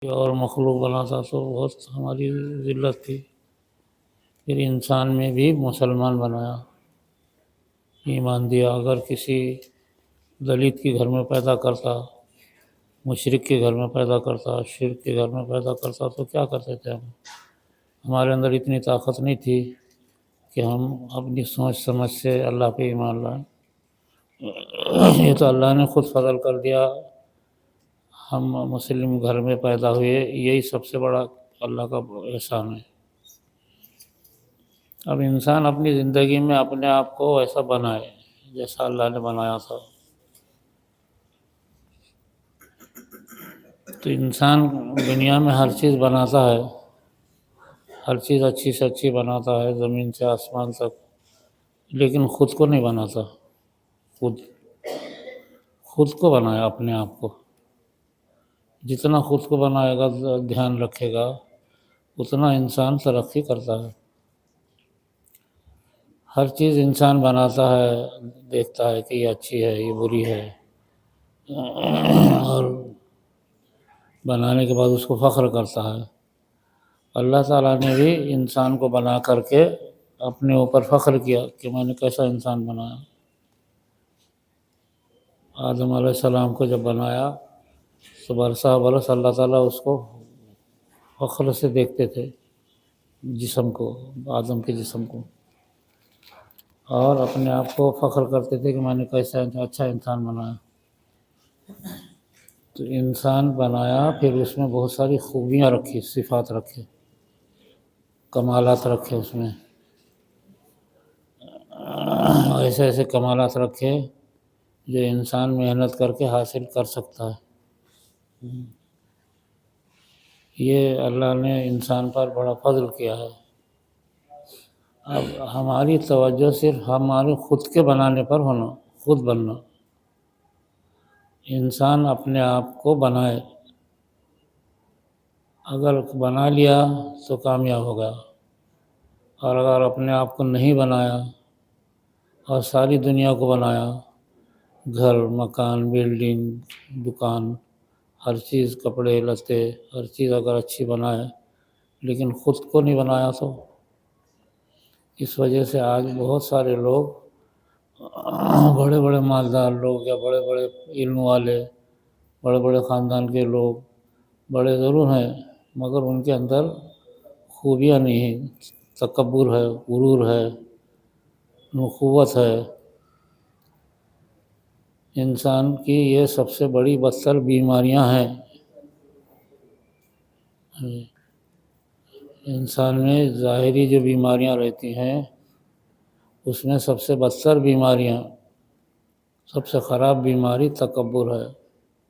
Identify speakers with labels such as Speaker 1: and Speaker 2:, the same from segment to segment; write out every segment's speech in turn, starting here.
Speaker 1: اور مخلوق بناتا تو بہت ہماری ذلت تھی۔ پھر انسان میں بھی مسلمان بنایا، ایمان دیا۔ اگر کسی دلت کے گھر میں پیدا کرتا، مشرک کے گھر میں پیدا کرتا، شرک کے گھر میں پیدا کرتا تو کیا کرتے تھے ہم؟ ہمارے اندر اتنی طاقت نہیں تھی کہ ہم اپنی سوچ سمجھ سے اللہ پہ ایمان لائیں۔ یہ تو اللہ نے خود فضل کر دیا، ہم مسلم گھر میں پیدا ہوئے، یہی سب سے بڑا اللہ کا احسان ہے۔ اب انسان اپنی زندگی میں اپنے آپ کو ایسا بنائے جیسا اللہ نے بنایا تھا۔ تو انسان دنیا میں ہر چیز بناتا ہے، ہر چیز اچھی سے اچھی بناتا ہے، زمین سے آسمان تک، لیکن خود کو نہیں بناتا۔ خود کو بنایا اپنے آپ کو۔ جتنا خود کو بنائے گا، دھیان رکھے گا، اتنا انسان ترقی کرتا ہے۔ ہر چیز انسان بناتا ہے، دیکھتا ہے کہ یہ اچھی ہے، یہ بری ہے، اور بنانے کے بعد اس کو فخر کرتا ہے۔ اللہ تعالیٰ نے بھی انسان کو بنا کر کے اپنے اوپر فخر کیا کہ میں نے کیسا انسان بنایا۔ آدم علیہ السلام کو جب بنایا تو برسا برس اللہ تعالیٰ اس کو فخر سے دیکھتے تھے، جسم کو، آدم کے جسم کو، اور اپنے آپ کو فخر کرتے تھے کہ میں نے کیسا اچھا انسان بنایا۔ تو انسان بنایا، پھر اس میں بہت ساری خوبیاں رکھی، صفات رکھے، کمالات رکھے، اس میں ایسے ایسے کمالات رکھے جو انسان محنت کر کے حاصل کر سکتا ہے۔ یہ اللہ نے انسان پر بڑا فضل کیا ہے۔ اب ہماری توجہ صرف ہمارے خود کے بنانے پر ہونا، خود بننا۔ انسان اپنے آپ کو بنائے، اگر بنا لیا تو کامیاب ہو گیا، اور اگر اپنے آپ کو نہیں بنایا اور ساری دنیا کو بنایا، گھر، مکان، بلڈنگ، دکان، ہر چیز، کپڑے لتے، ہر چیز اگر اچھی بنائے لیکن خود کو نہیں بنایا تو اس وجہ سے آج بہت سارے لوگ، بڑے بڑے مالدار لوگ یا بڑے بڑے علم والے، بڑے بڑے خاندان کے لوگ بڑے ضرور ہیں، مگر ان کے اندر خوبیاں نہیں ہیں، تکبر ہے، غرور ہے، نخوت ہے۔ انسان کی یہ سب سے بڑی بدتر بیماریاں ہیں۔ انسان میں ظاہری جو بیماریاں رہتی ہیں، اس میں سب سے بدتر بیماریاں، سب سے خراب بیماری تکبر ہے،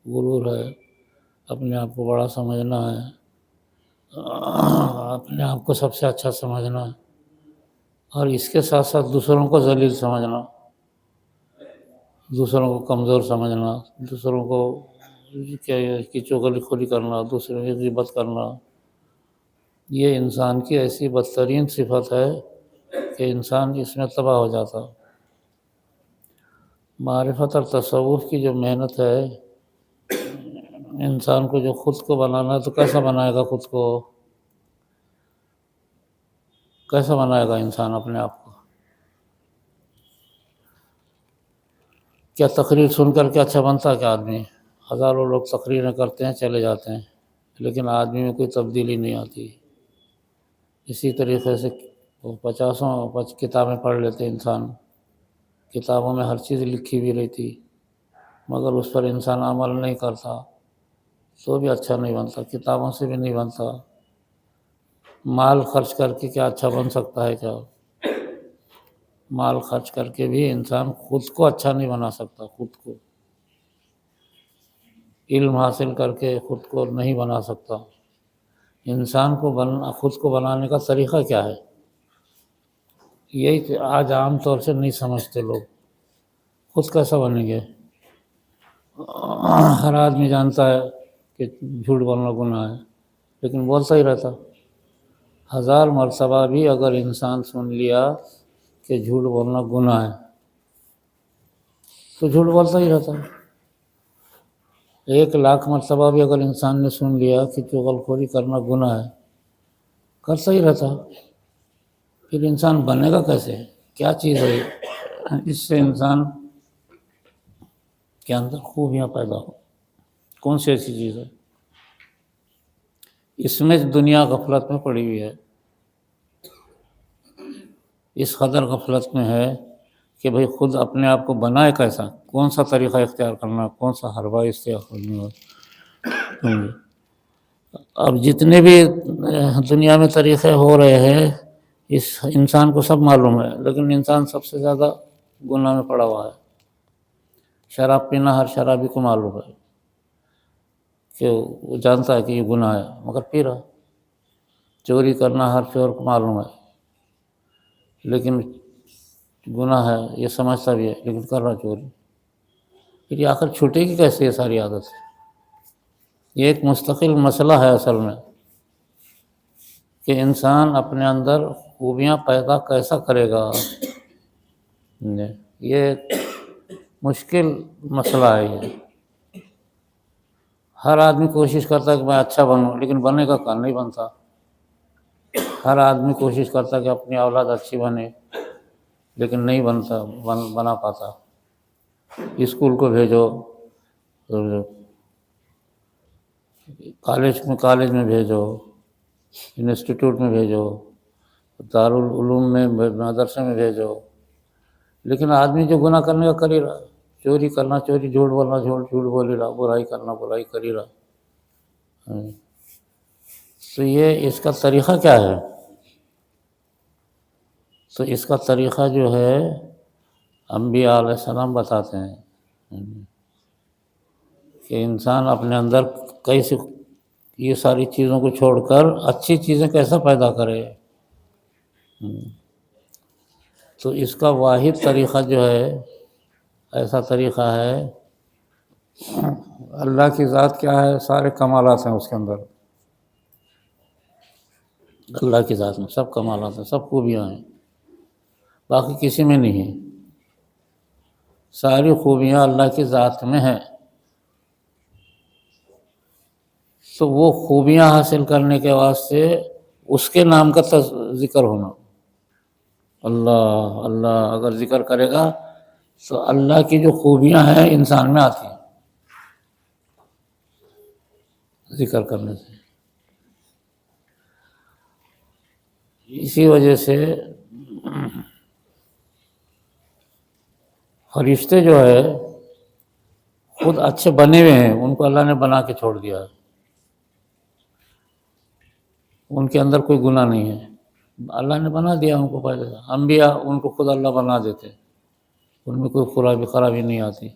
Speaker 1: غرور ہے، اپنے آپ کو بڑا سمجھنا ہے، اپنے آپ کو سب سے اچھا سمجھنا، اور اس کے ساتھ ساتھ دوسروں کو ذلیل سمجھنا، دوسروں کو کمزور سمجھنا، دوسروں کو کی چغلی خوری کرنا، دوسروں کی غیبت کرنا۔ یہ انسان کی ایسی بدترین صفت ہے کہ انسان اس میں تباہ ہو جاتا۔ معرفت اور تصوف کی جو محنت ہے، انسان کو جو خود کو بنانا ہے، تو کیسا بنائے گا خود کو؟ کیسا بنائے گا انسان اپنے آپ کو؟ کیا تقریر سن کر کے اچھا بنتا ہے کیا آدمی؟ ہزاروں لوگ تقریریں کرتے ہیں، چلے جاتے ہیں، لیکن آدمی میں کوئی تبدیلی نہیں آتی۔ اسی طریقے سے پچاسوں کتابیں پڑھ لیتے انسان، کتابوں میں ہر چیز لکھی بھی رہتی، مگر اس پر انسان عمل نہیں کرتا تو بھی اچھا نہیں بنتا، کتابوں سے بھی نہیں بنتا۔ مال خرچ کر کے کیا اچھا بن سکتا ہے کیا؟ مال خرچ کر کے بھی انسان خود کو اچھا نہیں بنا سکتا۔ خود کو علم حاصل کر کے خود کو نہیں بنا سکتا۔ انسان کو خود کو بنانے کا طریقہ کیا ہے؟ یہی آج عام طور سے نہیں سمجھتے لوگ۔ خود کیسا بنیں گے؟ ہر آدمی جانتا ہے کہ جھوٹ بولنا گناہ ہے، لیکن بولتا ہی رہتا۔ 1000 مرتبہ بھی اگر انسان سن لیا کہ جھوٹ بولنا گناہ ہے تو جھوٹ بولتا ہی رہتا ہے۔ 1,00,000 مرتبہ بھی اگر انسان نے سن لیا کہ چغلخوری کرنا گناہ ہے، کرتا ہی رہتا، پھر انسان بنے گا کیسے؟ کیا چیز ہے اس سے انسان کے اندر خوبیاں پیدا ہو؟ کون سی ایسی چیز ہے؟ اس میں دنیا غفلت میں پڑی ہوئی ہے، اس قدر غفلت میں ہے کہ بھئی خود اپنے آپ کو بنائے کیسا، کون سا طریقہ اختیار کرنا، کون سا حربہ اختیار کرنا۔ اب جتنے بھی دنیا میں طریقے ہو رہے ہیں اس انسان کو سب معلوم ہے، لیکن انسان سب سے زیادہ گناہ میں پڑا ہوا ہے۔ شراب پینا ہر شرابی کو معلوم ہے کہ وہ جانتا ہے کہ یہ گناہ ہے مگر پی رہا۔ چوری کرنا ہر چور کو معلوم ہے لیکن گناہ ہے یہ سمجھتا بھی ہے لیکن کر رہا چوری۔ پھر یہ آخر چھوٹے گی کیسے یہ ساری عادت؟ یہ ایک مستقل مسئلہ ہے اصل میں کہ انسان اپنے اندر خوبیاں پیدا کیسا کرے گا۔ یہ ایک مشکل مسئلہ ہے۔ یہ ہر آدمی کوشش کرتا ہے کہ میں اچھا بنوں، لیکن بننے کا کام نہیں بنتا۔ ہر آدمی کوشش کرتا ہے کہ اپنی اولاد اچھی بنے، لیکن نہیں بنا پاتا۔ اسکول کو بھیجو، کالج میں بھیجو، انسٹیٹیوٹ میں بھیجو، دارالعلوم میں مدرسے میں بھیجو، لیکن آدمی جو گناہ کرنے کا کر ہی رہا، چوری کرنا چوری، جھوٹ بولنا جھوٹ بول ہی رہا، برائی کرنا برائی کر ہی رہا۔ تو یہ اس کا طریقہ کیا ہے؟ تو اس کا طریقہ جو ہے انبیاء علیہ السلام بتاتے ہیں کہ انسان اپنے اندر کیسے یہ ساری چیزوں کو چھوڑ کر اچھی چیزیں کیسا پیدا کرے۔ تو اس کا واحد طریقہ جو ہے ایسا طریقہ ہے، اللہ کی ذات کیا ہے؟ سارے کمالات ہیں اس کے اندر، اللہ کی ذات میں سب کمالات ہیں، سب خوبیاں ہیں، باقی کسی میں نہیں ہیں۔ ساری خوبیاں اللہ کی ذات میں ہیں، تو وہ خوبیاں حاصل کرنے کے واسطے اس کے نام کا ذکر ہونا۔ اللہ اللہ اگر ذکر کرے گا تو اللہ کی جو خوبیاں ہیں انسان میں آتی ہیں ذکر کرنے سے۔ اسی وجہ سے فرشتے جو ہے خود اچھے بنے ہوئے ہیں، ان کو اللہ نے بنا کے چھوڑ دیا ہے، ان کے اندر کوئی گناہ نہیں ہے، اللہ نے بنا دیا ان کو پہلے۔ انبیاء ان کو خود اللہ بنا دیتے، ان میں کوئی خرابی نہیں آتی،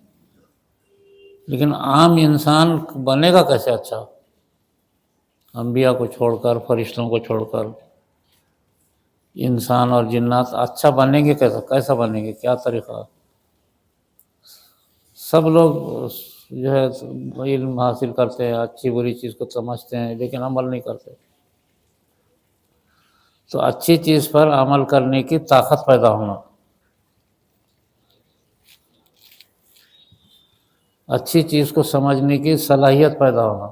Speaker 1: لیکن عام انسان بنے گا کیسے اچھا؟ انبیاء کو چھوڑ کر، فرشتوں کو چھوڑ کر انسان اور جنات اچھا بنیں گے کیسا بنیں گے؟ کیا طریقہ؟ سب لوگ جو ہے علم حاصل کرتے ہیں، اچھی بری چیز کو سمجھتے ہیں، لیکن عمل نہیں کرتے۔ تو اچھی چیز پر عمل کرنے کی طاقت پیدا ہونا، اچھی چیز کو سمجھنے کی صلاحیت پیدا ہونا،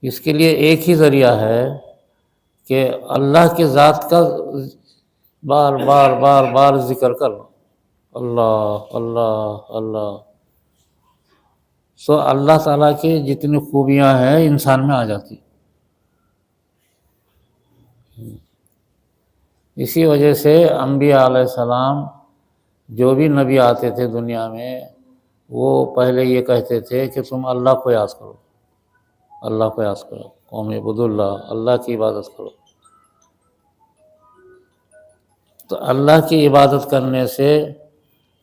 Speaker 1: اس کے لیے ایک ہی ذریعہ ہے کہ اللہ کی ذات کا بار بار بار بار ذکر کرنا، اللہ اللہ اللہ، تو اللہ تعالیٰ کی جتنی خوبیاں ہیں انسان میں آ جاتی۔ اسی وجہ سے انبیاء علیہ السلام جو بھی نبی آتے تھے دنیا میں وہ پہلے یہ کہتے تھے کہ تم اللہ کو یاد کرو، اللہ کو یاد کرو، قوم اعبدوا اللہ، اللہ کی عبادت کرو۔ تو اللہ کی عبادت کرنے سے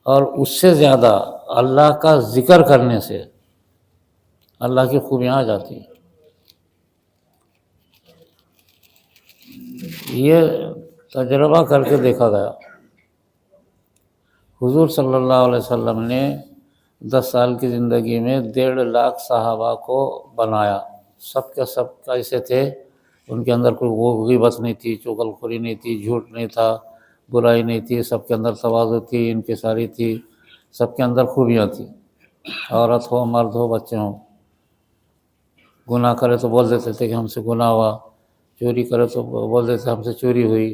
Speaker 1: اور اس سے زیادہ اللہ کا ذکر کرنے سے اللہ کی خوبیاں آ جاتی ہیں۔ یہ تجربہ کر کے دیکھا گیا۔ حضور صلی اللہ علیہ وسلم نے 10 سال کی زندگی میں 1.5 لاکھ صحابہ کو بنایا، سب کے سب ایسے تھے، ان کے اندر کوئی غیبت نہیں تھی، چغلخوری نہیں تھی، جھوٹ نہیں تھا، برائی نہیں تھی، سب کے اندر تواضع تھی، انکساری تھی، سب کے اندر خوبیاں تھیں۔ عورت ہو مرد ہو بچے ہوں، گناہ کرے تو بول دیتے تھے کہ ہم سے گناہ ہوا، چوری کرے تو بول دیتے تھے ہم سے چوری ہوئی۔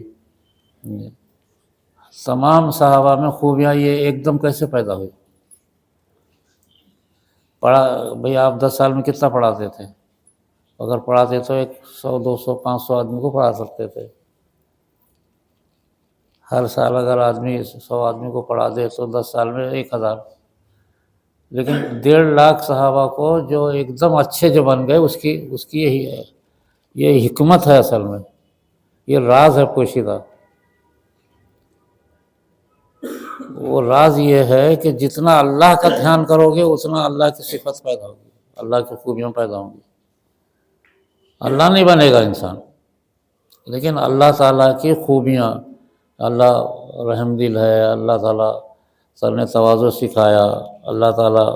Speaker 1: تمام صحابہ میں خوبیاں یہ ایک دم کیسے پیدا ہوئی؟ پڑھا بھئی آپ 10 سال میں کتنا پڑھاتے تھے؟ اگر پڑھاتے تو 100 200 500 آدمی کو پڑھا سکتے تھے۔ ہر سال اگر آدمی 100 آدمی کو پڑھا دے تو 10 سال میں 1000۔ لیکن 1.5 لاکھ صحابہ کو جو ایک دم اچھے جو بن گئے اس کی یہی ہے، یہ حکمت ہے اصل میں، یہ راز ہے پوشیدہ۔ وہ راز یہ ہے کہ جتنا اللہ کا دھیان کرو گے اتنا اللہ کی صفت پیدا ہوگی، اللہ کی خوبیاں پیدا ہوں گی۔ اللہ نہیں بنے گا انسان، لیکن اللہ تعالیٰ کی خوبیاں، اللہ رحم دل ہے، اللہ تعالیٰ سر نے تواضع سکھایا، اللہ تعالیٰ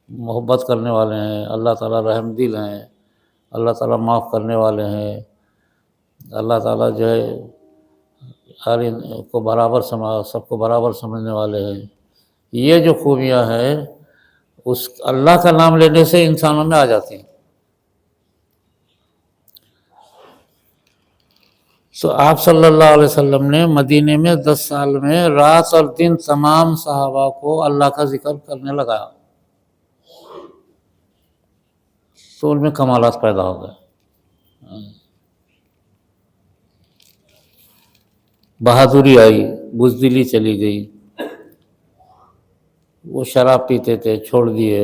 Speaker 1: محبت کرنے والے ہیں، اللہ تعالیٰ رحم دل ہیں، اللہ تعالیٰ معاف کرنے والے ہیں، اللہ تعالیٰ جو ہے ہر کو برابر سب کو برابر سمجھنے والے ہیں۔ یہ جو خوبیاں ہیں اس اللہ کا نام لینے سے انسانوں میں آ جاتی ہیں۔ تو آپ صلی اللہ علیہ وسلم نے مدینے میں 10 سال میں رات اور دن تمام صحابہ کو اللہ کا ذکر کرنے لگایا، تو ان میں کمالات پیدا ہو گئے۔ بہادری آئی، بزدلی چلی گئی، وہ شراب پیتے تھے چھوڑ دیے،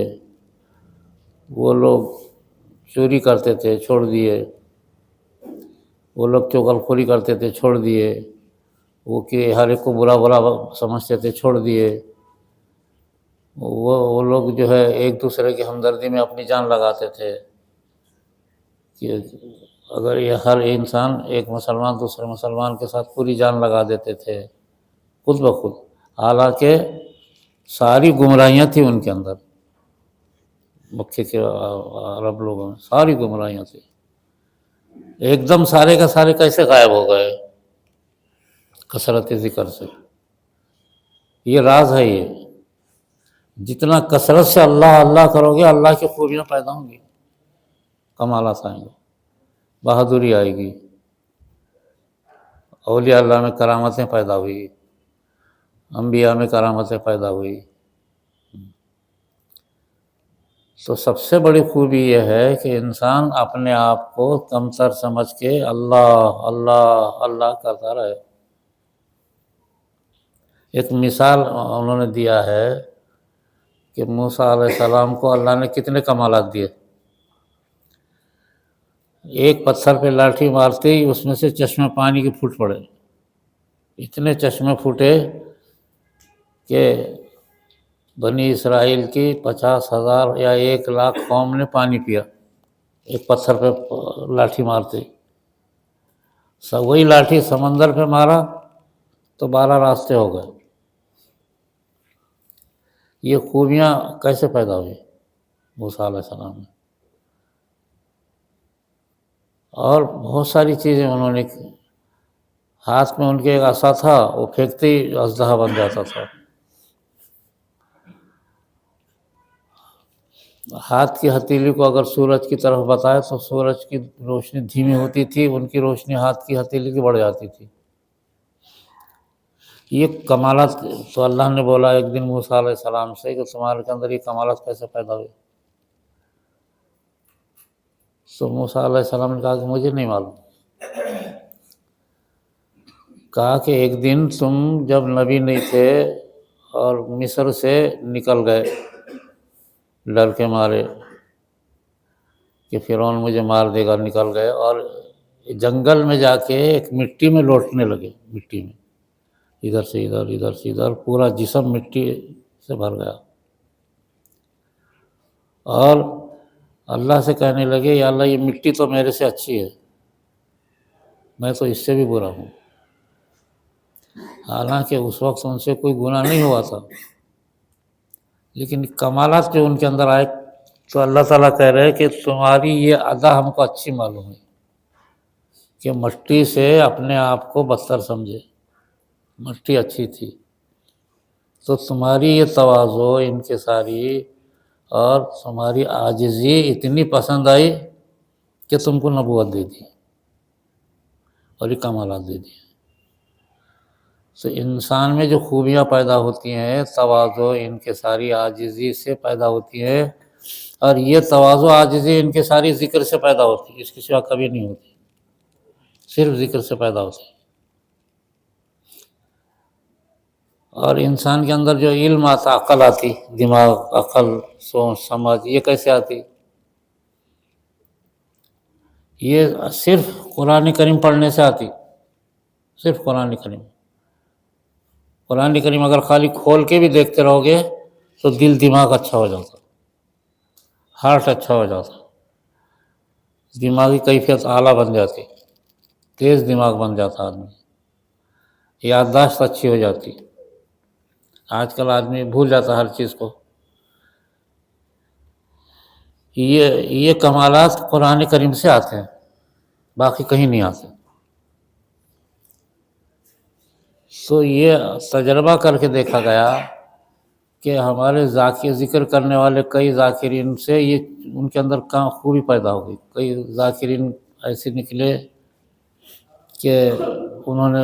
Speaker 1: وہ لوگ چوری کرتے تھے چھوڑ دیے، وہ لوگ چغل خوری کرتے تھے چھوڑ دیے، وہ کہ ہر ایک کو برا برا سمجھتے تھے چھوڑ دیے، وہ لوگ جو ہے ایک دوسرے کی ہمدردی میں اپنی جان لگاتے تھے کہ اگر یہ ہر انسان ایک مسلمان دوسرے مسلمان کے ساتھ پوری جان لگا دیتے تھے خود بخود، حالانکہ ساری گمراہیاں تھیں ان کے اندر، مکے کے عرب لوگوں میں ساری گمراہیاں تھیں، ایک دم سارے کا سارے کیسے غائب ہو گئے کثرت ذکر سے؟ یہ راز ہے، یہ جتنا کثرت سے اللہ اللہ کرو گے اللہ کی خوبیاں پیدا ہوں گی، کمالات آئیں گے، بہادری آئے گی، اولیاء اللہ میں کرامتیں پیدا ہوئی، انبیاء میں کرامتیں پیدا ہوئی۔ تو سب سے بڑی خوبی یہ ہے کہ انسان اپنے آپ کو کمتر سمجھ کے اللہ اللہ اللہ کرتا رہے۔ ایک مثال انہوں نے دیا ہے کہ موسیٰ علیہ السلام کو اللہ نے کتنے کمالات دیے، ایک پتھر پہ لاٹھی مارتے ہی اس میں سے چشمے پانی کے پھوٹ پڑے، اتنے چشمے پھوٹے کہ بنی اسرائیل کی 50,000 یا 1,00,000 قوم نے پانی پیا ایک پتھر پہ لاٹھی مارتے۔ وہی لاٹھی سمندر پہ مارا تو 12 راستے ہو گئے۔ یہ خوبیاں کیسے پیدا ہوئی موسیٰ علیہ السلام میں؟ اور بہت ساری چیزیں انہوں نے، ہاتھ میں ان کے ایک عصا تھا، وہ پھینکتے ہی اژدہا بن جاتا تھا، ہاتھ کی ہتھیلی کو اگر سورج کی طرف بتائے تو سورج کی روشنی دھیمی ہوتی تھی، ان کی روشنی ہاتھ کی ہتھیلی کی بڑھ جاتی تھی۔ یہ کمالات تو اللہ نے بولا ایک دن موسیٰ علیہ السلام سے کہ تمہارے کے اندر یہ کمالات کیسے پیدا ہوئے؟ تو موسیٰ علیہ السلام نے کہا کہ مجھے نہیں معلوم۔ کہا کہ ایک دن تم جب نبی نہیں تھے اور مصر سے نکل گئے ڈر کے مارے کہ فرعون مجھے مار دے گا، نکل گئے اور جنگل میں جا کے ایک مٹی میں لوٹنے لگے، مٹی میں ادھر سے ادھر ادھر سے ادھر، پورا جسم مٹی سے بھر گیا، اور اللہ سے کہنے لگے یا اللہ یہ مٹی تو میرے سے اچھی ہے، میں تو اس سے بھی برا ہوں۔ حالانکہ اس وقت ان سے کوئی گناہ نہیں ہوا تھا، لیکن کمالات جو ان کے اندر آئے تو اللہ تعالیٰ کہہ رہے کہ تمہاری یہ ادا ہم کو اچھی معلوم ہے کہ مٹی سے اپنے آپ کو بدتر سمجھے، مٹی اچھی تھی۔ تو تمہاری یہ تواضع انکساری اور تمہاری عاجزی اتنی پسند آئی کہ تم کو نبوت دے دی اور یہ کمالات دے دی۔ تو انسان میں جو خوبیاں پیدا ہوتی ہیں تواضع انکساری عاجزی سے پیدا ہوتی ہیں، اور یہ تواضع عاجزی انکساری ذکر سے پیدا ہوتی ہے، اس کے سوا کبھی نہیں ہوتی، صرف ذکر سے پیدا ہوتی ہے۔ اور انسان کے اندر جو علم آتا، عقل آتی، دماغ، عقل، سوچ، سمجھ، یہ کیسے آتی؟ یہ صرف قرآن کریم پڑھنے سے آتی، صرف قرآن کریم۔ قرآن کریم اگر خالی کھول کے بھی دیکھتے رہو گے تو دل دماغ اچھا ہو جاتا، ہارٹ اچھا ہو جاتا، دماغی کیفیت اعلیٰ بن جاتی، تیز دماغ بن جاتا آدمی، یادداشت اچھی ہو جاتی۔ آج کل آدمی بھول جاتا ہر چیز کو۔ یہ کمالات قرآن کریم سے آتے ہیں، باقی کہیں نہیں آتے۔ تو یہ تجربہ کر کے دیکھا گیا کہ ہمارے ذکر کرنے والے کئی ذاکرین سے یہ ان کے اندر کہاں خوبی پیدا ہو گئی۔ کئی ذاکرین ایسے نکلے کہ انہوں نے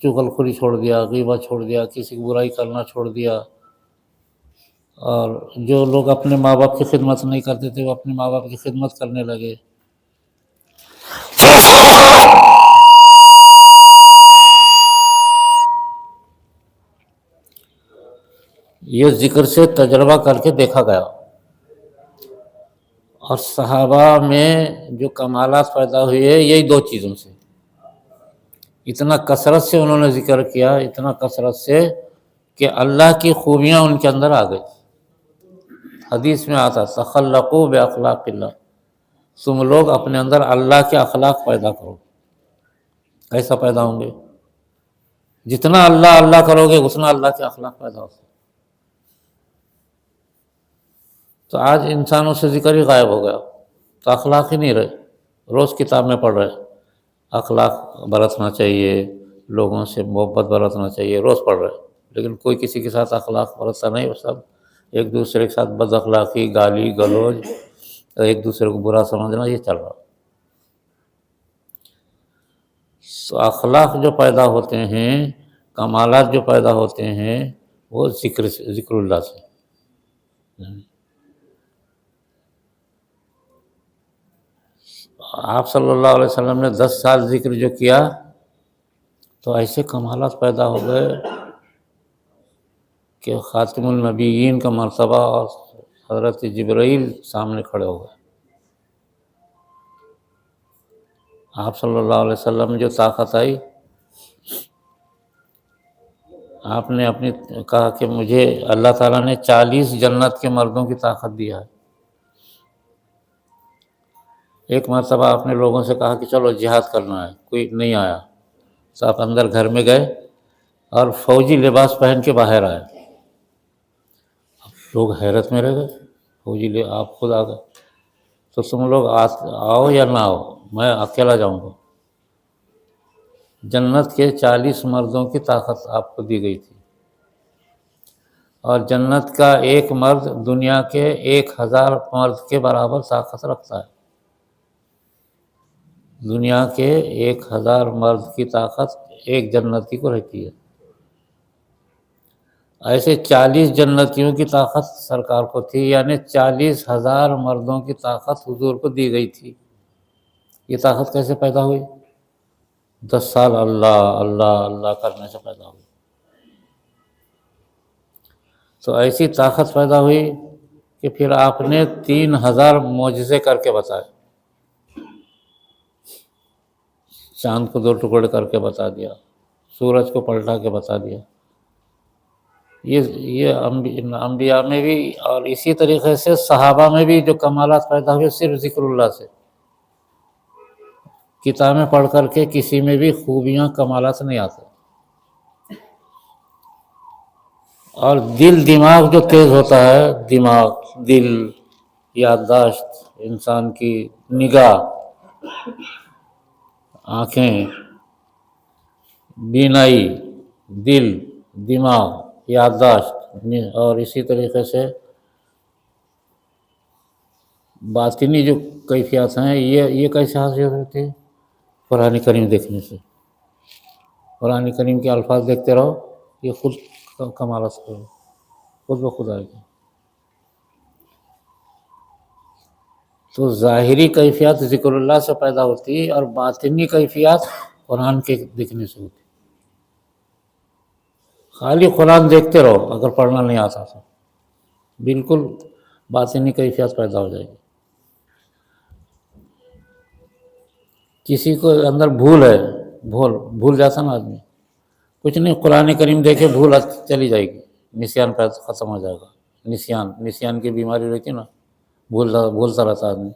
Speaker 1: چغل خوری چھوڑ دیا، غیبت چھوڑ دیا، کسی کی برائی کرنا چھوڑ دیا، اور جو لوگ اپنے ماں باپ کی خدمت نہیں کرتے تھے وہ اپنے ماں باپ کی خدمت کرنے لگے۔ یہ ذکر سے تجربہ کر کے دیکھا گیا، اور صحابہ میں جو کمالات پیدا ہوئے یہی دو چیزوں سے۔ اتنا کثرت سے انہوں نے ذکر کیا، اتنا کثرت سے کہ اللہ کی خوبیاں ان کے اندر آ گئی۔ حدیث میں آتا تخلقوا باخلاق اللہ، تم لوگ اپنے اندر اللہ کے اخلاق پیدا کرو۔ کیسا پیدا ہوں گے؟ جتنا اللہ اللہ کرو گے اتنا اللہ کے اخلاق پیدا ہوتے۔ تو آج انسانوں سے ذکر ہی غائب ہو گیا، تو اخلاق ہی نہیں رہے۔ روز کتاب میں پڑھ رہے اخلاق برتنا چاہیے، لوگوں سے محبت برتنا چاہیے، روز پڑھ رہے، لیکن کوئی کسی کے ساتھ اخلاق برتتا نہیں، وہ سب ایک دوسرے کے ساتھ بد اخلاقی، گالی گلوج، ایک دوسرے کو برا سمجھنا، یہ چل رہا۔ تو اخلاق جو پیدا ہوتے ہیں، کمالات جو پیدا ہوتے ہیں، وہ ذکر اللہ سے۔ آپ صلی اللہ علیہ وسلم نے 10 سال ذکر جو کیا تو ایسے کمالات پیدا ہو گئے کہ خاتم النبیین کا مرتبہ اور حضرت جبرائیل سامنے کھڑے ہو گئے۔ آپ صلی اللہ علیہ وسلم میں جو طاقت آئی، آپ نے اپنی کہا کہ مجھے اللہ تعالیٰ نے 40 جنت کے مردوں کی طاقت دیا ہے۔ ایک مرتبہ آپ نے لوگوں سے کہا کہ چلو جہاد کرنا ہے، کوئی نہیں آیا، تو آپ اندر گھر میں گئے اور فوجی لباس پہن کے باہر آئے۔ لوگ حیرت میں رہ گئے، فوجی آپ خود آ گئے، تو تم لوگ آؤ یا نہ آؤ، میں اکیلا جاؤں گا۔ جنت کے 40 مردوں کی طاقت آپ کو دی گئی تھی، اور جنت کا ایک مرد دنیا کے 1000 مرد کے برابر طاقت رکھتا ہے۔ دنیا کے 1000 مرد کی طاقت ایک جنتی کو رہتی ہے۔ ایسے 40 جنتیوں کی طاقت سرکار کو تھی، یعنی 40,000 مردوں کی طاقت حضور کو دی گئی تھی۔ یہ طاقت کیسے پیدا ہوئی؟ 10 سال اللہ اللہ اللہ کرنے سے پیدا ہوئی۔ تو ایسی طاقت پیدا ہوئی کہ پھر آپ نے 3000 معجزے کر کے بتائے۔ چاند کو 2 ٹکڑے کر کے بتا دیا، سورج کو پلٹا کے بتا دیا۔ یہ انبیاء میں بھی، اور اسی طریقے سے صحابہ میں بھی جو کمالات پیدا ہوئے صرف ذکر اللہ سے۔ کتابیں پڑھ کر کے کسی میں بھی خوبیاں کمالات نہیں آتے۔ اور دماغ جو تیز ہوتا ہے، دماغ، دل، یادداشت، انسان کی نگاہ، آنکھیں، بینائی، دل، دماغ، یادداشت، اور اسی طریقے سے باطنی جو کیفیات ہیں یہ کیسے حاصل ہوتی ہے؟ قرآن کریم دیکھنے سے۔ قرآن کریم کے الفاظ دیکھتے رہو، یہ خود کمال سے خود بخود آئے گا۔ تو ظاہری کیفیات ذکر اللہ سے پیدا ہوتی ہے، اور باطنی کیفیات قرآن کے دیکھنے سے ہوتی ہے۔ خالی قرآن دیکھتے رہو، اگر پڑھنا نہیں آتا تو بالکل باطنی کیفیات پیدا ہو جائے گی۔ کسی کو اندر بھول ہے، بھول جاتا نا آدمی، کچھ نہیں، قرآن کریم دیکھے بھول چلی جائے گی، نسیان ختم ہو جائے گا۔ نسیان کی بیماری رہتی نا، بھولتا رہتا آدمی،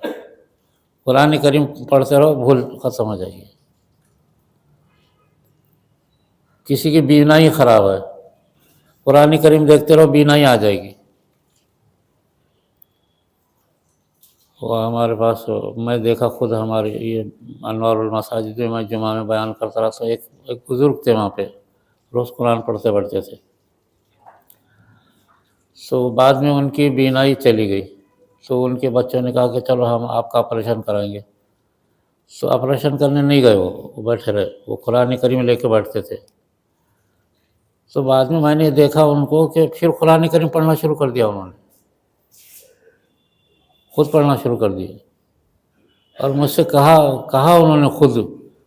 Speaker 1: قرآن کریم پڑھتے رہو، بھول ختم ہو جائے گی۔ کسی کی بینائی خراب ہے، قرآن کریم دیکھتے رہو، بینائی آ جائے گی۔ وہ ہمارے پاس میں دیکھا خود، ہمارے یہ انوار المساجد میں جمعہ میں بیان کرتا رہا، تو ایک بزرگ تھے وہاں پہ، روز قرآن پڑھتے تھے۔ تو بعد میں ان کی بینائی چلی گئی، تو ان کے بچوں نے کہا کہ چلو ہم آپ کا آپریشن کریں گے۔ تو آپریشن کرنے نہیں گئے، وہ بیٹھے رہے، وہ قرآن کریم لے کے بیٹھتے تھے۔ تو بعد میں نے دیکھا ان کو کہ پھر قرآن کریم پڑھنا شروع کر دیا، انہوں نے خود پڑھنا شروع کر دیا، اور مجھ سے کہا انہوں نے خود،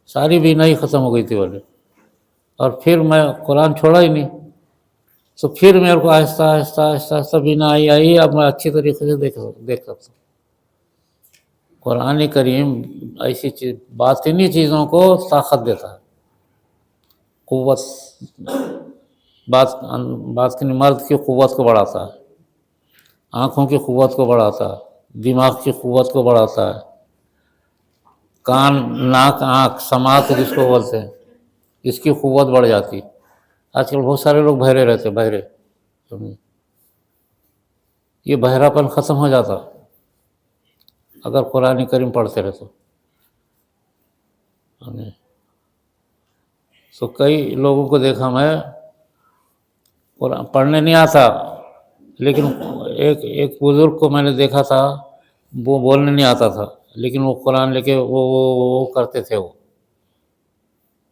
Speaker 1: ساری بینائی ختم ہو گئی تھی بولے، اور پھر میں قرآن چھوڑا ہی نہیں، تو پھر میرے کو آہستہ آہستہ بینائی آئی، اب میں اچھی طریقے سے دیکھ سکتا ہوں۔ قرآن کریم ایسی چیز، باطنی چیزوں کو طاقت دیتا ہے، قوت، باطنی مرد کی قوت کو بڑھاتا ہے، آنکھوں کی قوت کو بڑھاتا ہے، دماغ کی قوت کو بڑھاتا ہے، کان، ناک، آنکھ، سماعت جس کو بولتے ہیں، اس کی قوت بڑھ جاتی۔ آج کل بہت سارے لوگ بہرے رہتے، بہرے، یہ بہراپن ختم ہو جاتا اگر قرآن کریم پڑھتے رہے تو کئی لوگوں کو دیکھا میں، قرآن پڑھنے نہیں آتا، لیکن ایک بزرگ کو میں نے دیکھا تھا، وہ بولنے نہیں آتا تھا، لیکن وہ قرآن لے کے وہ کرتے تھے، وہ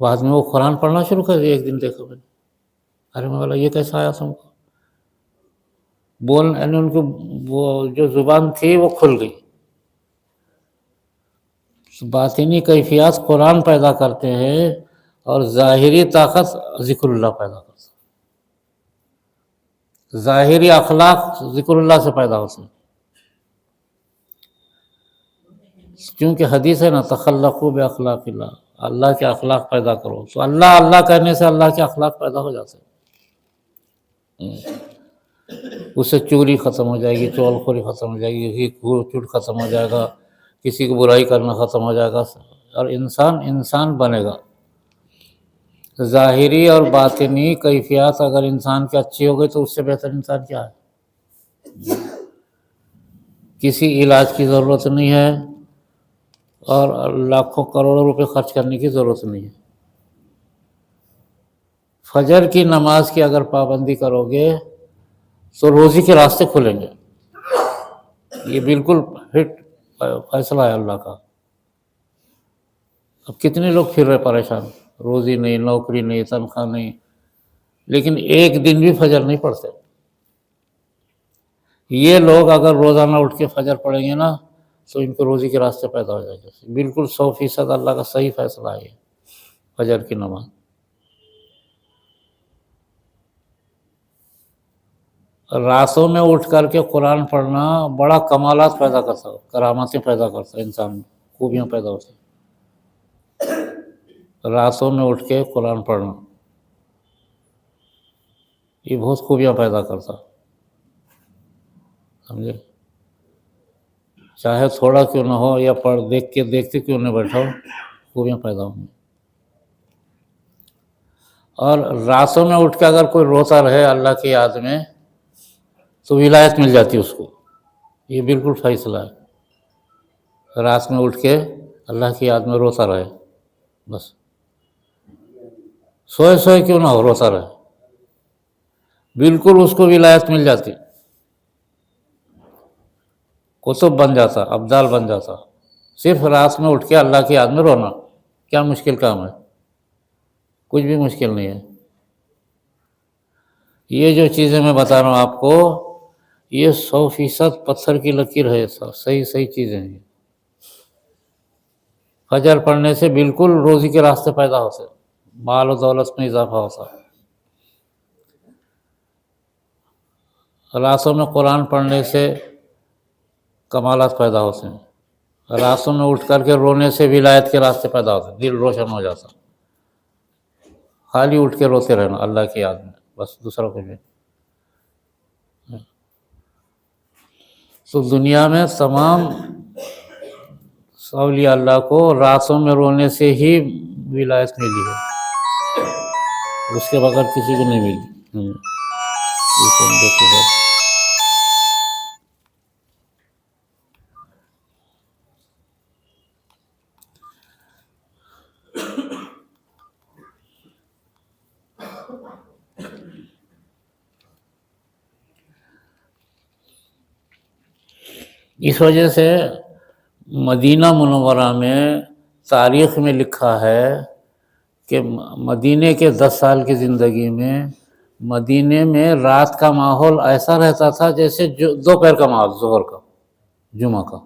Speaker 1: بعد میں وہ قرآن پڑھنا شروع کر دیا۔ ایک دن دیکھا میں نے، ارے میں بولا یہ کیسا آیا تم کو، یعنی ان کو وہ جو زبان تھی وہ کھل گئی۔ باطنی کیفیات قرآن پیدا کرتے ہیں، اور ظاہری طاقت ذکر اللہ پیدا کرتا ہے۔ ظاہری اخلاق ذکر اللہ سے پیدا ہوتے ہیں، کیونکہ حدیث ہے نا، تخلقوا باخلاق اللہ، اللہ کے اخلاق پیدا کرو، تو اللہ کہنے سے اللہ کے اخلاق پیدا ہو جاتے ہیں۔ اس سے چوری ختم ہو جائے گی، چغل خوری ختم ہو جائے گی، گھوٹ چوٹ ختم ہو جائے گا، کسی کو برائی کرنا ختم ہو جائے گا، اور انسان بنے گا۔ ظاہری اور باطنی کیفیات اگر انسان کی اچھی ہو گئی تو اس سے بہتر انسان کیا ہے؟ کسی علاج کی ضرورت نہیں ہے، اور لاکھوں کروڑوں روپے خرچ کرنے کی ضرورت نہیں ہے۔ فجر کی نماز کی اگر پابندی کرو گے تو روزی کے راستے کھلیں گے، یہ بالکل فٹ فیصلہ ہے اللہ کا۔ اب کتنے لوگ پھر رہے پریشان، روزی نہیں، نوکری نہیں، تنخواہ نہیں، لیکن ایک دن بھی فجر نہیں پڑھتے۔ یہ لوگ اگر روزانہ اٹھ کے فجر پڑھیں گے نا تو ان کو روزی کے راستے پیدا ہو جائے گا۔ بالکل 100% اللہ کا صحیح فیصلہ ہے یہ فجر کی نماز۔ راتوں میں اٹھ کر کے قرآن پڑھنا بڑا کمالات پیدا کرتا ہے، کرامتیں پیدا کرتا ہے، انسان میں خوبیاں پیدا ہوتی ہیں۔ راتوں میں اٹھ کے قرآن پڑھنا یہ بہت خوبیاں پیدا کرتا، سمجھے؟ چاہے تھوڑا کیوں نہ ہو، یا دیکھتے کیوں نہ بیٹھا ہو، خوبیاں پیدا ہوں گی۔ اور راتوں میں اٹھ کے اگر کوئی روتا رہے اللہ کی یاد میں تو ولایت مل جاتی ہے اس کو، یہ بالکل فیصلہ ہے۔ رات میں اٹھ کے اللہ کی یاد میں روتا رہے، بس سوئے کیوں نہ ہو، روتا رہے، بالکل اس کو ولایت مل جاتی، قطب بن جاتا، ابدال بن جاتا۔ صرف رات میں اٹھ کے اللہ کی یاد میں رونا، کیا مشکل کام ہے؟ کچھ بھی مشکل نہیں ہے۔ یہ جو چیزیں میں بتا رہا ہوں آپ کو، یہ 100% پتھر کی لکیر ہے، صحیح صحیح چیزیں ہیں۔ فجر پڑھنے سے بالکل روزی کے راستے پیدا ہوتے، مال و دولت میں اضافہ ہوتا۔ راتوں میں قرآن پڑھنے سے کمالات پیدا ہوتے ہیں، راتوں میں اٹھ کر کے رونے سے ولایت کے راستے پیدا ہوتے ہیں، دل روشن ہو جاتا۔ خالی اٹھ کے روتے رہنا اللہ کی یاد میں، بس دوسرا کچھ نہیں۔ تو دنیا میں تمام اولیاء اللہ کو راتوں میں رونے سے ہی ولایت ملی ہے، اس کے بغیر کسی کو نہیں ملی۔ اس وجہ سے مدینہ منورہ میں تاریخ میں لکھا ہے کہ مدینے کے 10 سال کی زندگی میں مدینے میں رات کا ماحول ایسا رہتا تھا جیسے دوپہر کا ماحول، ظہر کا، جمعہ کا۔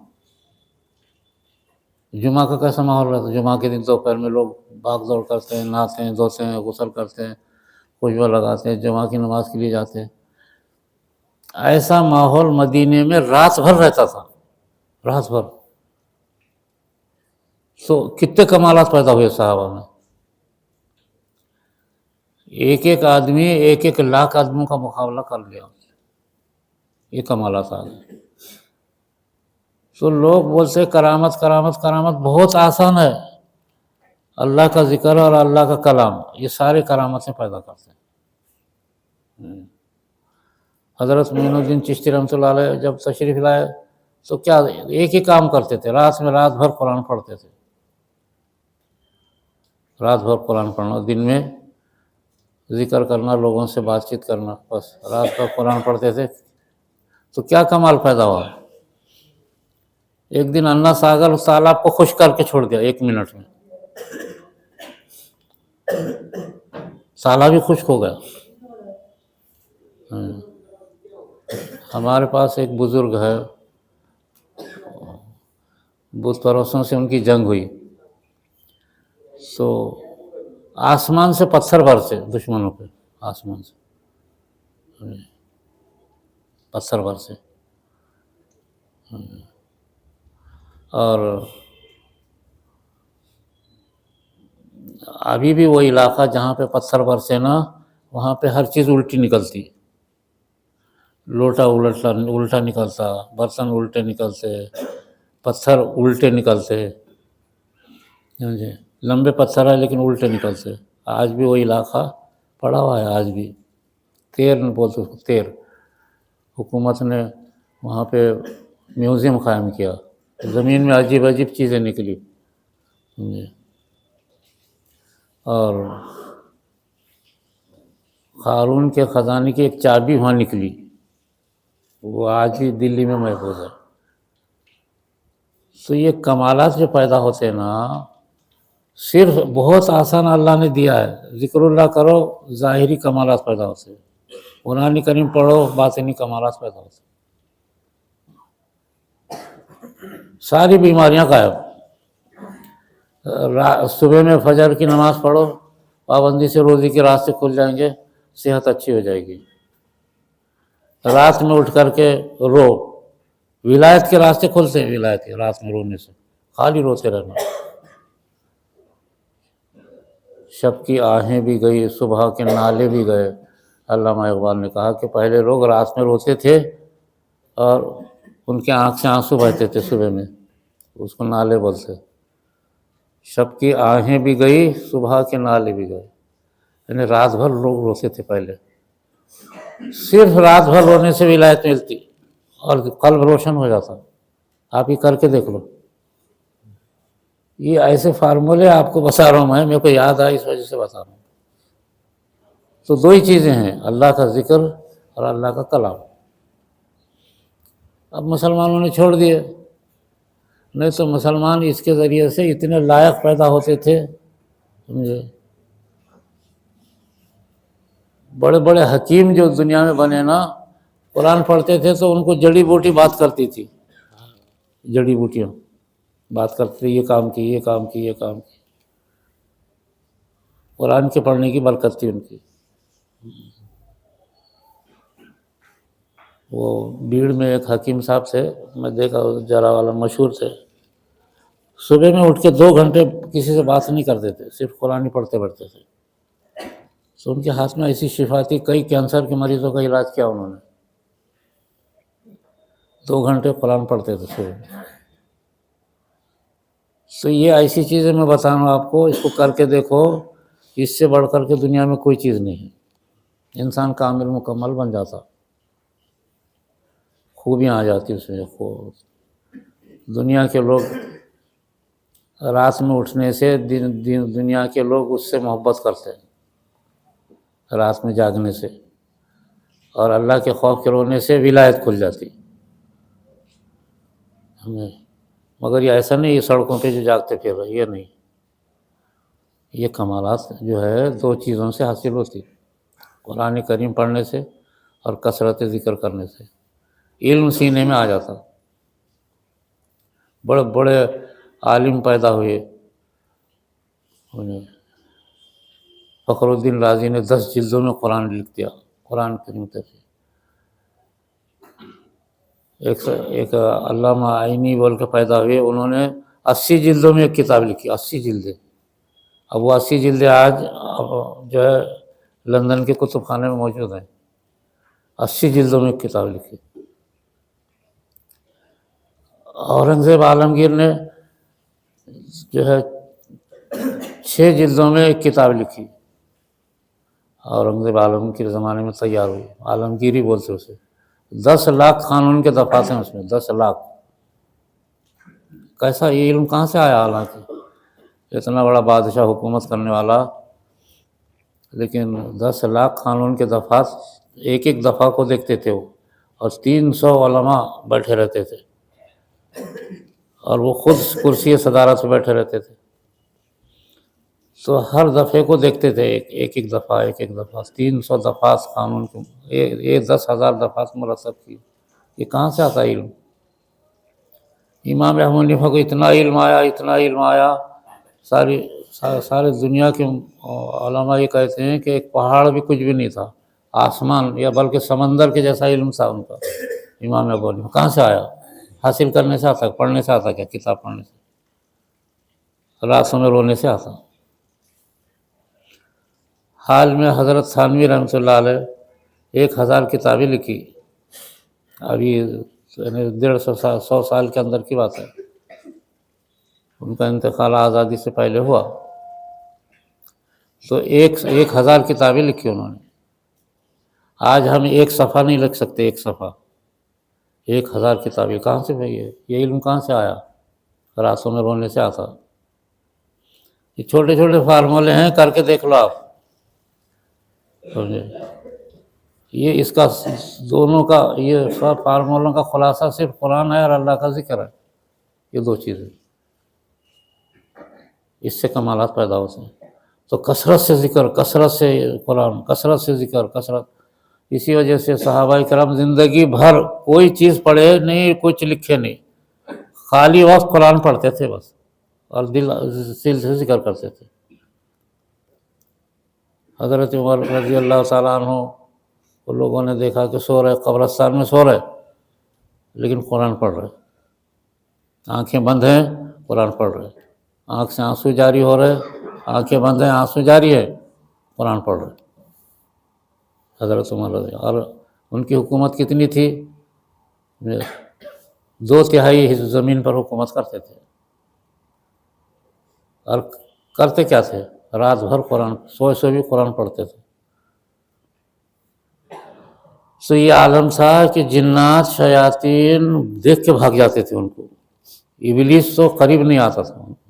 Speaker 1: جمعہ کا کیسا ماحول رہتا ہے؟ جمعہ کے دن دوپہر میں لوگ بھاگ دوڑ کرتے ہیں، نہاتے ہیں، دھوتے ہیں، غسل کرتے ہیں، خوشبو لگاتے ہیں، جمعہ کی نماز کے لیے جاتے ہیں۔ ایسا ماحول مدینے میں رات بھر رہتا تھا، رات بھر۔ تو کتنے کمالات پیدا ہوئے صحابہ میں، ایک ایک آدمی 1,00,000 آدمیوں کا مقابلہ کر لیا، یہ کمالات آ گئے۔ تو لوگ بولتے کرامت کرامت کرامت، بہت آسان ہے، اللہ کا ذکر اور اللہ کا کلام یہ سارے کرامتیں پیدا کرتے ہیں۔ حضرت معین الدین چشتی رحمۃ اللہ علیہ جب تشریف لائے تو کیا ایک ہی کام کرتے تھے، رات بھر قرآن پڑھتے تھے، رات بھر قرآن پڑھنا، دن میں ذکر کرنا، لوگوں سے بات چیت کرنا، بس رات بھر قرآن پڑھتے تھے۔ تو کیا کمال پیدا ہوا؟ ایک دن انا ساگر تالاب کو خشک کر کے چھوڑ دیا 1 منٹ میں، تالاب بھی خشک ہو گیا۔ ہمارے پاس ایک بزرگ ہے، بت پرستوں سے ان کی جنگ ہوئی تو آسمان سے پتھر برسے دشمنوں پہ، آسمان سے پتھر برسے۔ اور ابھی بھی وہ علاقہ جہاں پہ پتھر برسے نا، وہاں پہ ہر چیز الٹی نکلتی، لوٹا الٹا نکلتا، برتن الٹے نکلتے، پتھر الٹے نکلتے، لمبے پتھر ہے لیکن الٹے نکلتے۔ آج بھی وہ علاقہ پڑا ہوا ہے، آج بھی تیر بولتے اس کو، تیر۔ حکومت نے وہاں پہ میوزیم قائم کیا، زمین میں عجیب عجیب چیزیں نکلی، اور قارون کے خزانے کی ایک چابی وہاں نکلی، وہ آج بھی دلی میں محفوظ ہے۔ تو یہ کمالات جو پیدا ہوتے ہیں نا، صرف بہت آسان اللہ نے دیا ہے، ذکر اللہ کرو، ظاہری کمالات پیدا ہوتے ہیں، قرآن کریم پڑھو، باطنی کمالات پیدا ہوتے ہیں، ساری بیماریاں غائب۔ صبح میں فجر کی نماز پڑھو، پابندی سے روزی کے راستے کھل جائیں گے، صحت اچھی ہو جائے گی۔ رات میں اٹھ کر کے رو، ولایت کے راستے کھلتے ہیں، ولایت کے رات میں رونے سے، خالی روتے رہنا۔ شب کی آہیں بھی گئی، صبح کے نالے بھی گئے۔ علامہ اقبال نے کہا کہ پہلے لوگ رات میں روتے تھے اور ان کے آنکھ سے آنسو بہتے تھے صبح میں، اس کو نالے بولتے۔ شب کی آہیں بھی گئی، صبح کے نالے بھی گئے، یعنی رات بھر لوگ روتے تھے پہلے۔ صرف رات بھر رونے سے ولایت ملتی اور قلب روشن ہو جاتا۔ آپ یہ کر کے دیکھ لو، یہ ایسے فارمولے آپ کو بتا رہا ہوں، میں میرے کو یاد آیا اس وجہ سے بتا رہا ہوں۔ تو دو ہی چیزیں ہیں، اللہ کا ذکر اور اللہ کا کلام۔ اب مسلمانوں نے چھوڑ دیے، نہیں تو مسلمان اس کے ذریعے سے اتنے لائق پیدا ہوتے تھے، سمجھے، بڑے بڑے حکیم جو دنیا میں بنے نا، قرآن پڑھتے تھے تو ان کو جڑی بوٹی بات کرتی تھی، جڑی بوٹیاں بات کرتے تھے، یہ کام کی، یہ کام کی، یہ کام کی، قرآن کے پڑھنے کی برکت تھی ان کی۔ وہ بھیڑ میں ایک حکیم صاحب تھے، میں دیکھا، جرا والا مشہور تھے، صبح میں اٹھ کے 2 گھنٹے کسی سے بات نہیں کرتے تھے، صرف قرآن ہی پڑھتے پڑھتے تھے۔ تو ان کے ہاتھ میں ایسی شفا تھی، کئی کینسر کے مریضوں کا علاج کیا انہوں نے، 2 گھنٹے قرآن پڑھتے تھے صبح۔ تو یہ ایسی چیزیں میں بتا رہا ہوں آپ کو، اس کو کر کے دیکھو، اس سے بڑھ کر کے دنیا میں کوئی چیز نہیں ہے، انسان کامل مکمل بن جاتا، خوبیاں آ جاتی اس میں۔ دنیا کے لوگ رات میں اٹھنے سے دنیا کے لوگ اس سے محبت کرتے ہیں، رات میں جاگنے سے، اور اللہ کے خوف کے رونے سے ولایت کھل جاتی ہمیں۔ مگر یہ ایسا نہیں، یہ سڑکوں پہ جو جاگتے پھر رہے، یہ نہیں، یہ کمالات جو ہے 2 چیزوں سے حاصل ہوتی، قرآن کریم پڑھنے سے اور کثرت ذکر کرنے سے، علم سینے میں آ جاتا۔ بڑے بڑے عالم پیدا ہوئے، فخر الدین رازی نے 10 جلدوں میں قرآن لکھ دیا، قرآن کریم سے۔ ایک علامہ عینی بول کے پیدا ہوئے، انہوں نے 80 جلدوں میں ایک کتاب لکھی، 80 جلدیں۔ اب وہ 80 جلدیں آج جو ہے لندن کے کتب خانے میں موجود ہیں، 80 جلدوں میں ایک کتاب لکھی۔ اورنگزیب عالمگیر نے جو ہے 6 جلدوں میں ایک کتاب لکھی، اورنگزیب عالمگیر کے زمانے میں تیار ہوئی، عالمگیری بولتے اسے۔ 10 لاکھ قانون کے دفعات ہیں اس میں، 10 لاکھ۔ کیسا یہ علم کہاں سے آیا؟ حالانکہ اتنا بڑا بادشاہ حکومت کرنے والا، لیکن 10 لاکھ قانون کے دفعات، ایک ایک دفعہ کو دیکھتے تھے وہ، اور 300 علماء بیٹھے رہتے تھے، اور وہ خود کرسی صدارت پہ بیٹھے رہتے تھے، تو ہر دفعے کو دیکھتے تھے، ایک ایک دفعہ، ایک ایک دفعہ، 300 دفعات قانون کو، یہ 10,000 دفعات مرتب کی۔ یہ کہاں سے آتا علم؟ امام احمد حنیفہ کو اتنا علم آیا، اتنا علم آیا، سارے دنیا کے علماء یہ کہتے ہیں کہ ایک پہاڑ بھی کچھ بھی نہیں تھا، آسمان یا بلکہ سمندر کے جیسا علم تھا ان کا۔ امام ابو حنیفہ کہاں سے آیا؟ حاصل کرنے سے آتا، پڑھنے سے آتا؟ کیا کتاب پڑھنے سے، راتوں میں رونے سے آتا؟ حال میں حضرت تھانوی رحمۃ اللہ علیہ 1000 کتابیں لکھی، ابھی 150 سال کے اندر کی بات ہے، ان کا انتقال آزادی سے پہلے ہوا، تو 1000 کتابیں لکھی انہوں نے۔ آج ہم ایک صفحہ نہیں لکھ سکتے، ایک صفحہ، 1000 کتابیں کہاں سے بھائی ہے؟ یہ علم کہاں سے آیا؟ راتوں میں رونے سے آتا۔ یہ چھوٹے چھوٹے فارمولے ہیں، کر کے دیکھ لو آپ، سمجھے؟ یہ اس کا دونوں کا، یہ سب فارمولوں کا خلاصہ صرف قرآن ہے اور اللہ کا ذکر ہے، یہ 2 چیزیں، اس سے کمالات پیدا ہوتے ہیں۔ تو کثرت سے ذکر، کثرت سے قرآن، کثرت سے ذکر، کثرت۔ اسی وجہ سے صحابہ کرام زندگی بھر کوئی چیز پڑھے نہیں، کچھ لکھے نہیں، خالی وقت قرآن پڑھتے تھے بس، اور دل سے ذکر کرتے تھے۔ حضرت عمر رضی اللہ تعالیٰ عنہ کو لوگوں نے دیکھا کہ سو رہے، قبرستان میں سو رہے، لیکن قرآن پڑھ رہے، آنکھیں بند ہیں، قرآن پڑھ رہے، آنکھ سے آنسو جاری ہو رہے، آنکھیں بند ہیں، آنسو جاری ہے، قرآن پڑھ رہے حضرت عمر رضی اللہ۔ اور ان کی حکومت کتنی تھی؟ 2/3 زمین پر حکومت کرتے تھے، اور کرتے کیا تھے؟ رات بھر قرآن، سو بھی قرآن پڑھتے تھے۔ تو یہ عالم تھا کہ جنات شیاطین دیکھ کے بھاگ جاتے تھے ان کو، ابلیس تو قریب نہیں آتا تھا ان کو۔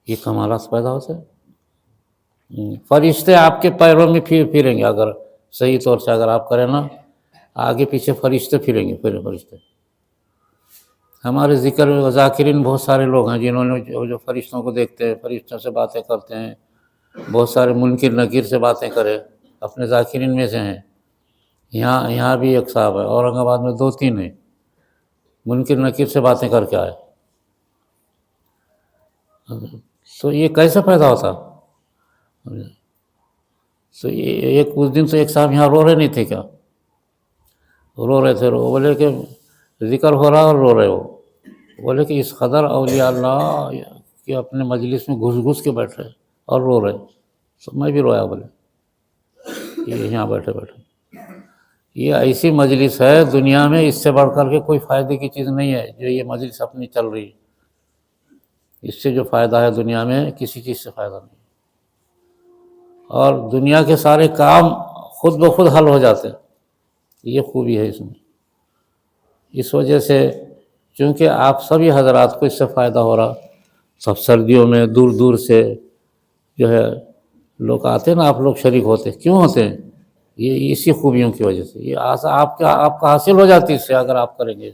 Speaker 1: یہ کمالات پیدا ہوتے۔ فرشتے آپ کے پیروں میں پھریں گے، اگر صحیح طور سے اگر آپ کریں نا، آگے پیچھے فرشتے پھریں گے، پھر فرشتے. ہمارے ذکر و ذاکرین بہت سارے لوگ ہیں جنہوں نے جو فرشتوں کو دیکھتے ہیں، فرشتوں سے باتیں کرتے ہیں، بہت سارے منکر نکیر سے باتیں کرے، اپنے ذاکرین میں سے ہیں. یہاں بھی ایک صاحب ہے، اورنگ آباد میں 2-3 ہیں، منکر نکیر سے باتیں کر کے آئے. تو یہ کیسے پیدا ہوتا؟ تو یہ کچھ دن سے ایک صاحب یہاں رو رہے نہیں تھے کیا؟ رو رہے تھے. وہ بولے کہ ذکر ہو رہا اور رو رہے ہو. بولے کہ اس قدر اولیاء اللہ کہ اپنے مجلس میں گھس کے بیٹھ رہے اور رو رہے. تو میں بھی رویا. بولے یہ یہاں بیٹھے یہ ایسی مجلس ہے دنیا میں، اس سے بڑھ کر کے کوئی فائدے کی چیز نہیں ہے جو یہ مجلس اپنی چل رہی. اس سے جو فائدہ ہے دنیا میں کسی چیز سے فائدہ نہیں. اور دنیا کے سارے کام خود بخود حل ہو جاتے ہیں. یہ خوبی ہے اس میں. اس وجہ سے چونکہ آپ سبھی حضرات کو اس سے فائدہ ہو رہا، سب سردیوں میں دور دور سے جو ہے لوگ آتے ہیں نا، آپ لوگ شریک ہوتے. کیوں ہوتے ہیں؟ یہ اسی خوبیوں کی وجہ سے. یہ آپ کا حاصل ہو جاتی اس سے اگر آپ کریں گے.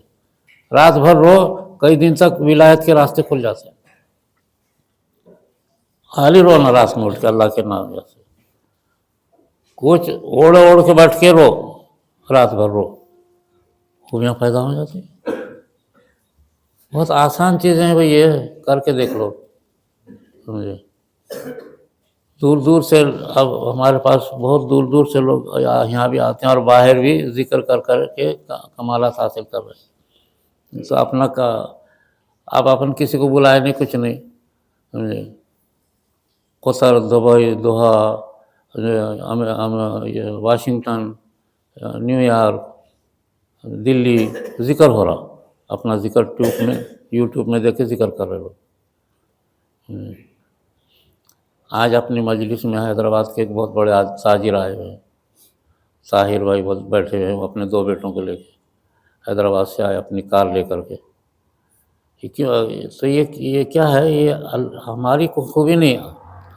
Speaker 1: رات بھر رو، کئی دن تک ولایت کے راستے کھل جاتے ہیں. خالی رو نا رات میں اٹھ کے اللہ کے نام سے، کچھ اوڑ کے بیٹھ کے رو، رات بھر رو، خوبیاں پیدا ہو جاتی. بہت آسان چیزیں ہیں بھائی، یہ کر کے دیکھ لو. سمجھے؟ دور دور سے اب ہمارے پاس بہت دور دور سے لوگ یہاں بھی آتے ہیں اور باہر بھی ذکر کر کے کمالات حاصل کر رہے ہیں. تو اب اپن کسی کو بلائے نہیں، کچھ نہیں. سمجھے؟ Qatar, Dubai, Doha, Washington, New York, Delhi, ذکر ہو رہا. اپنا ذکر یوٹیوب میں دیکھ کے ذکر کر رہے لوگ. آج اپنی مجلس میں حیدرآباد کے ایک بہت بڑے تاجر آئے ہوئے ہیں، طاہر بھائی بیٹھے ہوئے ہیں، اپنے 2 بیٹوں کو لے کے حیدرآباد سے آئے اپنی کار لے کر کے. تو یہ کیا ہے؟ یہ ہماری خوبی نہیں،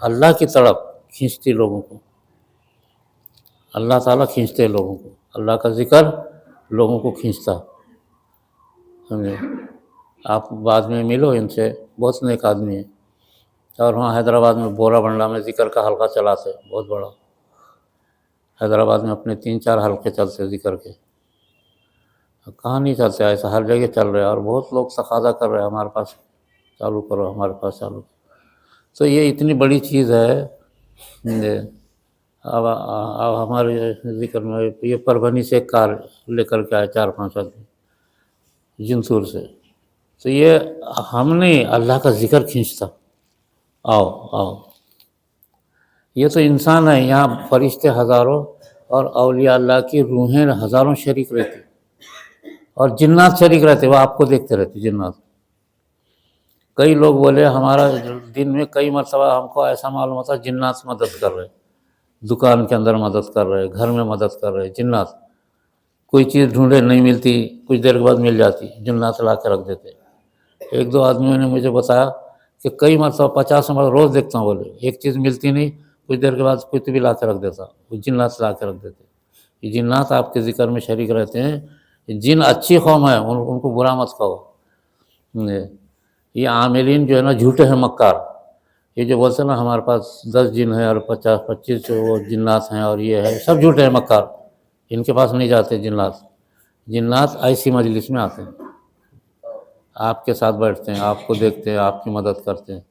Speaker 1: اللہ کی طرف کھینچتی لوگوں کو. اللہ تعالیٰ کھینچتے لوگوں کو، اللہ کا ذکر لوگوں کو کھینچتا. سمجھے؟ آپ بعد میں ملو ان سے، بہت نیک آدمی ہیں. اور وہاں حیدرآباد میں بورا بنڈا میں ذکر کا حلقہ چلاتے، بہت بڑا. حیدرآباد میں اپنے 3-4 حلقے چلتے ذکر کے. کہاں نہیں چلتے، ایسا ہر جگہ چل رہے. اور بہت لوگ تقاضا کر رہے ہیں ہمارے پاس چالو کرو، ہمارے پاس چالو. تو یہ اتنی بڑی چیز ہے. اب ہمارے ذکر میں یہ پربھنی سے ایک کار لے کر کے آئے 4-5 آدمی جنسور سے. تو یہ ہم نہیں، اللہ کا ذکر کھینچتا. آؤ. یہ تو انسان ہے، یہاں فرشتے ہزاروں اور اولیاء اللہ کی روحیں ہزاروں شریک رہتی، اور جنات شریک رہتے. وہ آپ کو دیکھتے رہتے جنات. کئی لوگ بولے ہمارا دن میں کئی مرتبہ ہم کو ایسا معلوم ہوتا جنات مدد کر رہے، دکان کے اندر مدد کر رہے، گھر میں مدد کر رہے. جنات کوئی چیز ڈھونڈے نہیں ملتی، کچھ دیر کے بعد مل جاتی، جنات لا کے رکھ دیتے. 1-2 آدمیوں نے مجھے بتایا کہ کئی مرتبہ 50 مرتبہ روز دیکھتا ہوں. بولے ایک چیز ملتی نہیں، کچھ دیر کے بعد کچھ بھی لا کے رکھ دیتا. وہ جنات لا کے رکھ دیتے. یہ جنات آپ کے ذکر میں شریک رہتے ہیں. جن اچھی قوم ہے، ان کو برا مت کہو. یہ عاملین جو ہے نا جھوٹے ہیں، مکار. یہ جو بولتے ہیں نا ہمارے پاس 10 جن ہیں اور 50-25 وہ جنات ہیں اور یہ ہے، سب جھوٹے ہیں، مکار. ان کے پاس نہیں جاتے جنات. جنات ایسی مجلس میں آتے ہیں، آپ کے ساتھ بیٹھتے ہیں، آپ کو دیکھتے ہیں، آپ کی مدد کرتے ہیں.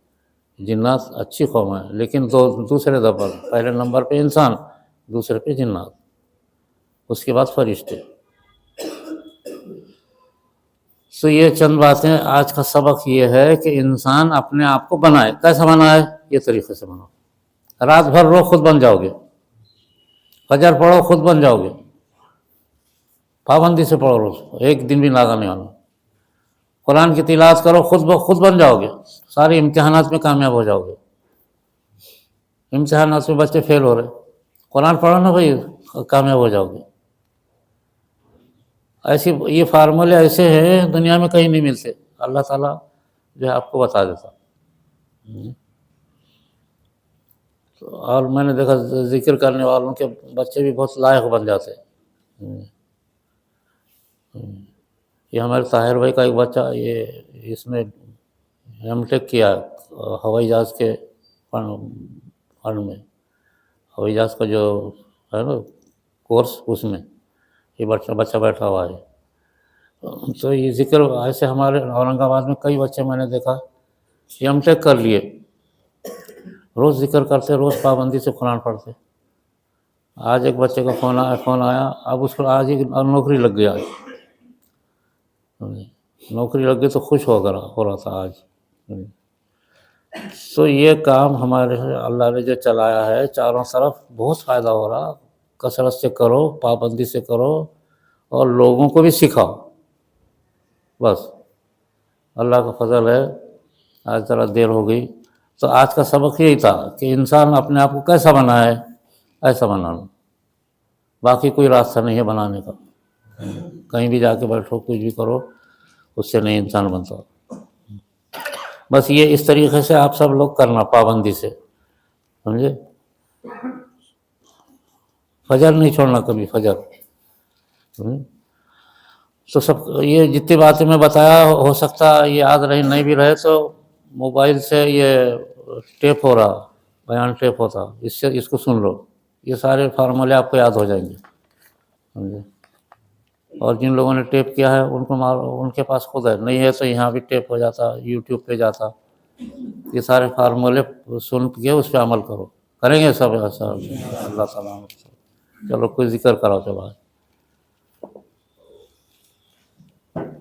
Speaker 1: جنات اچھی قوم ہے. لیکن دوسرے نمبر، پہلے نمبر پہ انسان، دوسرے پہ جنات، اس کے بعد فرشتے. تو یہ چند باتیں. آج کا سبق یہ ہے کہ انسان اپنے آپ کو بنائے. کیسا بنائے؟ یہ طریقے سے بناؤ. رات بھر رو، خود بن جاؤ گے. فجر پڑھو، خود بن جاؤ گے. پابندی سے پڑھو روز، ایک دن بھی ناغہ نہیں آنا. قرآن کی تلاوت کرو، خود بن جاؤ گے. سارے امتحانات میں کامیاب ہو جاؤ گے. امتحانات میں بچے فیل ہو رہے، قرآن پڑھو نا بھائی، کامیاب ہو جاؤ گے. ایسی یہ فارمولے ایسے ہیں دنیا میں کہیں نہیں ملتے. اللہ تعالیٰ جو ہے آپ کو بتا دیتا. اور میں نے دیکھا ذکر کرنے والوں کے بچے بھی بہت لائق بن جاتے ہیں۔ یہ ہمارے طاہر بھائی کا ایک بچہ یہ اس میں ایم ٹیک کیا ہوائی جہاز کے فن میں، ہوائی جہاز کا جو ہے نا کورس، اس میں یہ بچہ بیٹھا ہوا ہے۔ تو یہ ذکر ایسے ہمارے اورنگ آباد میں کئی بچے میں نے دیکھا ایم ٹیک کر لیے، روز ذکر کرتے، روز پابندی سے قرآن پڑھتے۔ آج ایک بچے کا فون آیا، اب اس کو آج ہی نوکری لگ گیا، نوکری لگ گئی تو خوش ہو رہا تھا آج۔ تو یہ کام ہمارے اللہ نے جو چلایا ہے چاروں طرف، بہت فائدہ ہو رہا۔ کثرت سے کرو، پابندی سے کرو، اور لوگوں کو بھی سکھاؤ، بس اللہ کا فضل ہے۔ آج ذرا دیر ہو گئی، تو آج کا سبق یہی تھا کہ انسان اپنے آپ کو کیسا بنائے، ایسا بنانا، باقی کوئی راستہ نہیں ہے بنانے کا۔ کہیں بھی جا کے بیٹھو، کچھ بھی کرو، اس سے نہیں انسان بنتا۔ بس یہ اس طریقے سے آپ سب لوگ کرنا، پابندی سے، سمجھے؟ فجر نہیں چھوڑنا کبھی، فجر۔ تو سب یہ جتنی باتیں میں بتایا، ہو سکتا یہ یاد رہے، نہیں بھی رہے تو موبائل سے یہ ٹیپ ہو رہا، بیان ٹیپ ہوتا، اس سے اس کو سن لو، یہ سارے فارمولے آپ کو یاد ہو جائیں گے، سمجھے؟ اور جن لوگوں نے ٹیپ کیا ہے ان کے پاس خود ہے، نہیں ہے تو یہاں بھی ٹیپ ہو جاتا، یوٹیوب پہ جاتا۔ یہ سارے فارمولے سن کے اس پہ عمل کریں گے سب ایسا اللہ تعالیٰ۔ چلو کوئی ذکر کرو چلو۔